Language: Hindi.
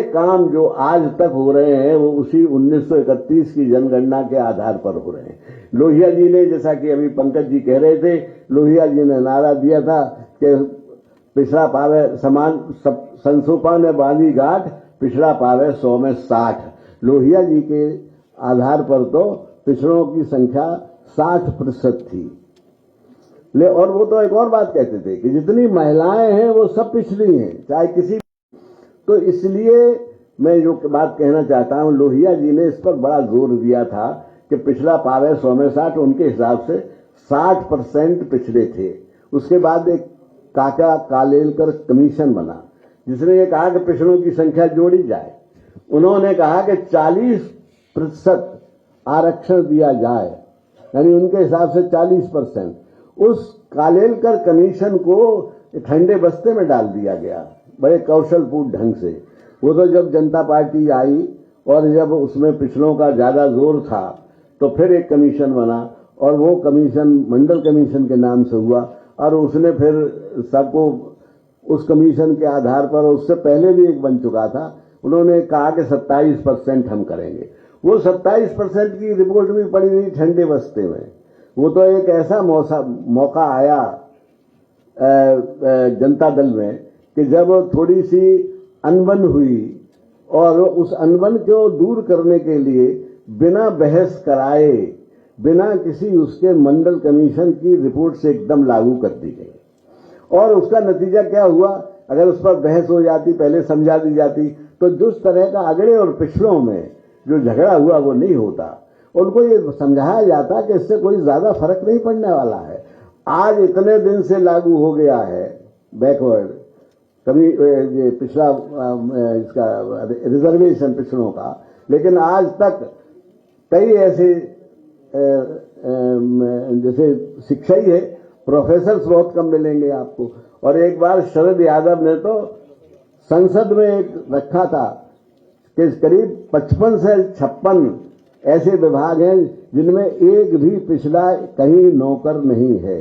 काम जो आज तक हो रहे हैं वो उसी 1931 की जनगणना के आधार पर हो रहे हैं। लोहिया जी ने, जैसा कि अभी पंकज जी कह रहे थे, लोहिया जी ने नारा दिया था कि पिछड़ा पावे समान संसोपा ने बांधी गांठ, पिछड़ा पावे 100 में 60। लोहिया जी के आधार पर तो पिछड़ों की संख्या 60% थी। और वो तो एक और बात कहते थे कि जितनी महिलाएं हैं वो सब पिछड़ी हैं, चाहे किसी। तो इसलिए मैं जो बात कहना चाहता हूं, लोहिया जी ने इस पर बड़ा जोर दिया था कि पिछड़ा पावे 100 में 60। उनके हिसाब से 60% पिछड़े थे। उसके बाद एक काका कालेलकर कमीशन बना, जिसने ये कहा कि पिछड़ों की संख्या जोड़ी जाए। उन्होंने कहा कि 40% आरक्षण दिया जाए, यानी उनके हिसाब से 40%। उस कालेलकर कमीशन को ठंडे बस्ते में डाल दिया गया बड़े कौशलपूर्ण ढंग से। वो तो जब जनता पार्टी आई और जब उसमें पिछड़ों का ज्यादा जोर था तो फिर एक कमीशन बना, और वो कमीशन मंडल कमीशन के नाम से हुआ, और उसने फिर सबको उस कमीशन के आधार पर, उससे पहले भी एक बन चुका था, उन्होंने कहा कि 27% हम करेंगे। वो 27% की रिपोर्ट भी पड़ी हुई ठंडे बस्ते में। वो तो एक ऐसा मौका आया जनता दल में कि जब थोड़ी सी अनबन हुई, और उस अनबन को दूर करने के लिए बिना बहस कराए, बिना किसी उसके मंडल कमीशन की रिपोर्ट से एकदम लागू कर दी गई। और उसका नतीजा क्या हुआ? अगर उस पर बहस हो जाती, पहले समझा दी जाती, तो जिस तरह का अगड़े और पिछड़ों में जो झगड़ा हुआ वो नहीं होता। उनको ये समझाया जाता कि इससे कोई ज्यादा फर्क नहीं पड़ने वाला है। आज इतने दिन से लागू हो गया है बैकवर्ड कभी ये पिछड़ा इसका रिजर्वेशन पिछड़ों का, लेकिन आज तक कई ऐसे जैसे शिक्षा ही है, प्रोफेसर बहुत कम मिलेंगे आपको। और एक बार शरद यादव ने तो संसद में एक रखा था कि करीब 55 से 56 ऐसे विभाग हैं जिनमें एक भी पिछड़ा कहीं नौकर नहीं है।